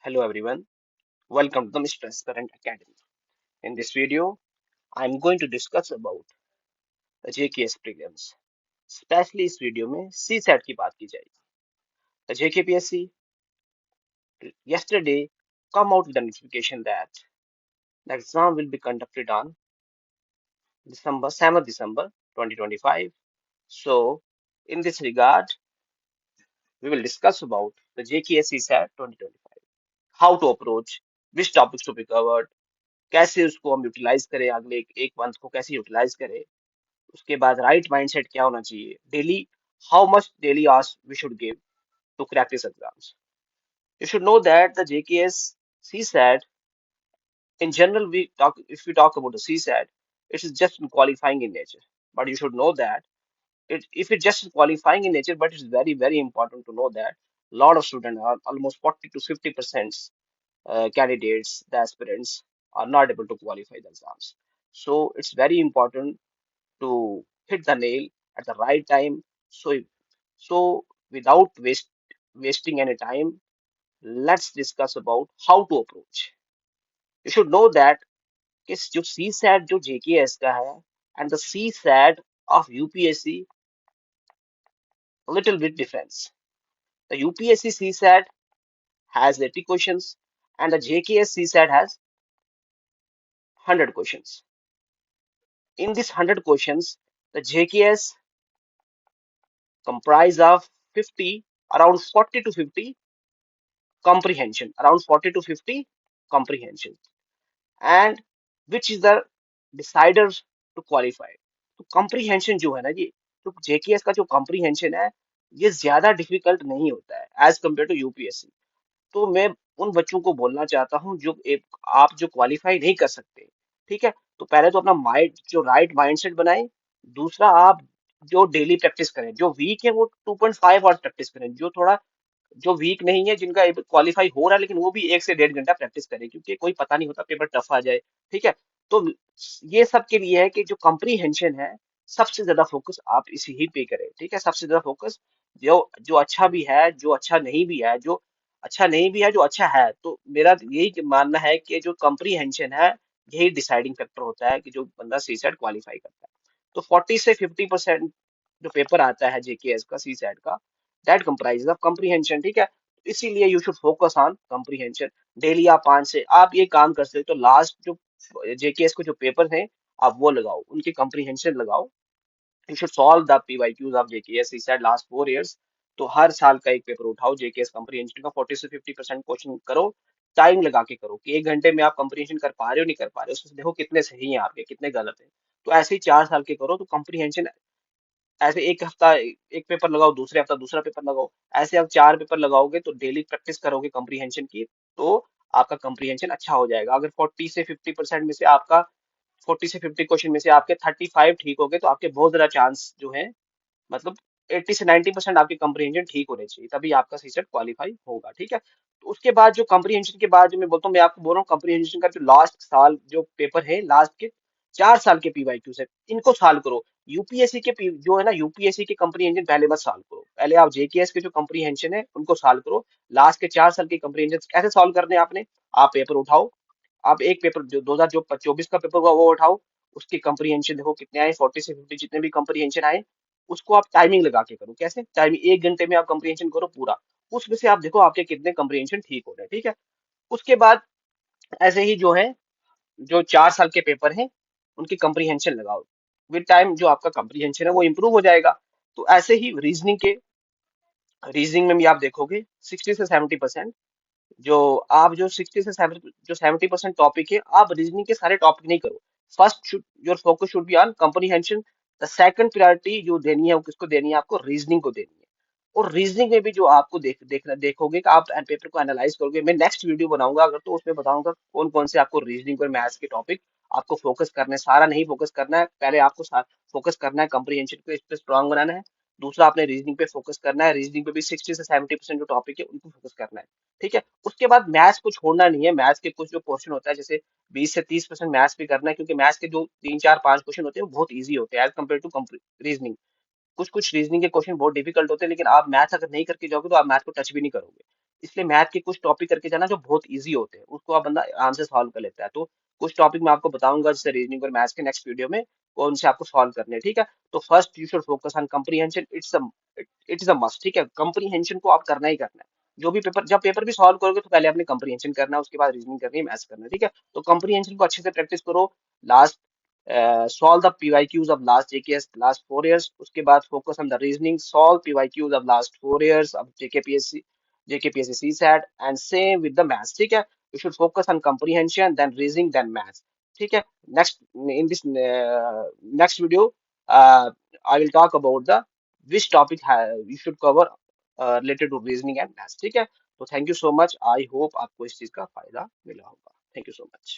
Hello everyone, welcome to the Mr. Transparent Academy. In this video, I'm going to discuss about the JKS prelims. Especially इस video में CSAT की बात की जाएगी. The JKPSC yesterday come out with a notification that the exam will be conducted on December 7th December 2025. So, in this regard, we will discuss about the JKS CSAT 2025. How to approach, which topics to be covered, कैसे उसको हम utilise करें अगले एक month को कैसे utilise करें उसके बाद राइट माइंडसेट क्या होना चाहिए daily how much daily hours we should give to crack this exams you should know that the JKS CSAT in general we talk if we talk about the CSAT it is just qualifying in nature but you should know that if it's just qualifying in nature but it's very important to know that a lot of students are almost 40 to 50% candidates the aspirants are not able to qualify the exams so it's very important to hit the nail at the right time. So without wasting any time, let's discuss about how to approach. You should know that कि जो CSAT जो JKS का है and the CSAT of UPSC a little bit difference. The UPSC CSAT has 80 questions and the JKS CSAT has 100 questions. In this 100 questions, the JKS comprise of 50 around 40 to 50 comprehension around 40 to 50 comprehension and which is the decider to qualify तो comprehension जो है ना ये तो JKS का जो comprehension है ये ज्यादा डिफिकल्ट नहीं होता है एज कम्पेयर टू यूपीएससी तो मैं उन बच्चों को बोलना चाहता हूँ जो आप जो क्वालिफाई नहीं कर सकते ठीक है तो पहले तो अपना माइंड जो राइट माइंडसेट बनाएं दूसरा आप जो डेली प्रैक्टिस करें जो वीक है वो 2.5 आवर्स प्रैक्टिस करें जो थोड़ा जो वीक नहीं है जिनका क्वालिफाई हो रहा है लेकिन वो भी 1 से 1.5 घंटा प्रैक्टिस करें क्योंकि कोई पता नहीं होता पेपर टफ आ जाए ठीक है तो ये सब के लिए है कि जो कॉम्प्रीहेंशन है सबसे ज्यादा फोकस आप इसी ही पे करें ठीक है सबसे ज्यादा फोकस जो जो अच्छा भी है जो अच्छा नहीं भी है जो अच्छा नहीं भी है जो अच्छा है तो मेरा यही मानना है कि जो कॉम्प्रीहेंशन है यही डिसाइडिंग फैक्टर होता है कि जो बंदा सीसेट क्वालिफाई करता है तो 40 से 50% जो पेपर आता है जेकेएस का सीसेट का दैट कंप्राइजेस ऑफ कॉम्प्रीहेंशन ठीक है इसीलिए you should focus on comprehension daily आप 5 से आप ये काम कर सकते हो तो लास्ट जो जेकेएस को जो पेपर हैं आप वो लगाओ उनकी कॉम्प्रीहेंशन लगाओ you should solve the PYQs of JKS he said last 4 years तो हर साल का एक पेपर उठाओ जेकेएस कॉम्प्रीहेंशन का 40 से 50% क्वेश्चन करो टाइम लगा के करो कि 1 घंटे में आप कॉम्प्रीहेंशन कर पा रहे हो नहीं कर पा रहे हो उसमें देखो कितने सही हैं आपके कितने गलत हैं तो ऐसे ही 4 साल के करो तो कॉम्प्रीहेंशन ऐसे एक हफ्ता एक पेपर लगाओ दूसरे हफ्ता दूसरा पेपर लगाओ ऐसे आप 4 पेपर लगाओगे तो डेली प्रैक्टिस करोगे कॉम्प्रीहेंशन की तो आपका कॉम्प्रीहेंशन अच्छा हो जाएगा अगर 40 से 50% में से आपका 40 से 50 क्वेश्चन में से आपके 35 ठीक हो गए तो आपके बहुत ज्यादा चांस जो है मतलब 80 से 90% आपके कॉम्प्रीहेंशन ठीक होने चाहिए तभी आपका सीसेट क्वालिफाई होगा ठीक है तो उसके बाद जो कॉम्प्रीहेंशन के बाद जो मैं बोलता हूँ मैं आपको बोल रहा हूँ कॉम्प्रीहेंशन का जो लास्ट साल जो पेपर है लास्ट के 4 साल के पीवाईक्यू से इनको सॉल्व करो यूपीएससी के जो है ना यूपीएससी के कॉम्प्रीहेंशन पहले मत सॉल्व करो पहले आप जेकेएस के जो कॉम्प्रीहेंशन है उनको सॉल्व करो लास्ट के 4 साल के कॉम्प्रीहेंशन कैसे सॉल्व करने हैं आपने आप पेपर उठाओ आप एक पेपर जो 2024 का पेपर हुआ वो उठाओ उसके कॉम्प्रीहेंशन देखो कितने आए 40 से 50 जितने भी कॉम्प्रीहेंशन आए उसको आप टाइमिंग लगा के करो कैसे टाइमिंग 1 घंटे में आप कॉम्प्रीहेंशन करो पूरा उसमें से आप देखो आपके कितने कॉम्प्रीहेंशन ठीक हो रहे हैं ठीक है उसके बाद ऐसे ही जो है जो 4 साल के पेपर हैं उनकी कॉम्प्रीहेंशन लगाओ विद टाइम जो आपका कॉम्प्रीहेंशन है वो इम्प्रूव हो जाएगा तो ऐसे ही रीजनिंग में भी आप देखोगे 60 से 70% जो आप जो 70% टॉपिक है आप रीजनिंग के सारे टॉपिक नहीं करो first should your focus should be on comprehension the second priority जो देनी है वो किसको देनी है आपको रीजनिंग को देनी है और रीजनिंग में भी जो आपको देखोगे कि आप पेपर को एनालाइज करोगे मैं नेक्स्ट वीडियो बनाऊंगा अगर तो उसमें बताऊंगा कौन कौन से आपको रीजनिंग और मैथ्स के टॉपिक आपको फोकस करना है सारा नहीं फोकस करना है पहले आपको फोकस करना है कॉम्प्रीहेंशन को इस पे स्ट्रांग बनाना है दूसरा आपने रीजनिंग पे फोकस करना है रीजनिंग पे भी 60 से 70% जो टॉपिक है उनको फोकस करना है ठीक है उसके बाद मैथ्स को छोड़ना नहीं है मैथ्स के कुछ जो क्वेश्चन होता है जैसे 20 से 30% मैथ्स भी करना है क्योंकि मैथ्स के जो 3 4 5 क्वेश्चन होते हैं वो बहुत इजी होते हैं एज कम्पेयर टू रीजनिंग कुछ कुछ रीजनिंग के क्वेश्चन बहुत डिफिकल्ट होते हैं लेकिन आप मैथ्स अगर नहीं करके जाओगे तो आप मैथ्स को टच भी नहीं करोगे इसलिए मैथ के कुछ टॉपिक करके जाना जो बहुत इजी होते हैं, उसको आप बंदा आराम से सॉल्व कर लेता है। तो कुछ टॉपिक मैं आपको बताऊंगा जैसे रीजनिंग और मैथ्स के नेक्स्ट वीडियो में, कौन से आपको सॉल्व करने हैं, ठीक है। तो first you should focus on comprehension, it's a must, ठीक है। कम्प्रीहेंशन को आप करना ही करना है। जो भी पेपर, जब पेपर भी सॉल्व करोगे तो पहले आपने कम्प्रीहेंशन करना है, उसके बाद रीजनिंग करनी है, मैथ्स करना है, ठीक है। तो कम्प्रीहेंशन को अच्छे से प्रैक्टिस करो। Last solve the PYQs of last JKS last 4 years. उसके बाद focus on the reasoning, solve PYQs of last 4 years of JKPSC CSAT, and same with the maths. ठीक है, you should focus on comprehension, then reasoning, then maths. ठीक है. Next, in this next video, uh, I will talk about the which topic you should cover related to reasoning and maths. ठीक है. तो thank you so much. I hope आपको इस चीज का फायदा मिला होगा. Thank you so much.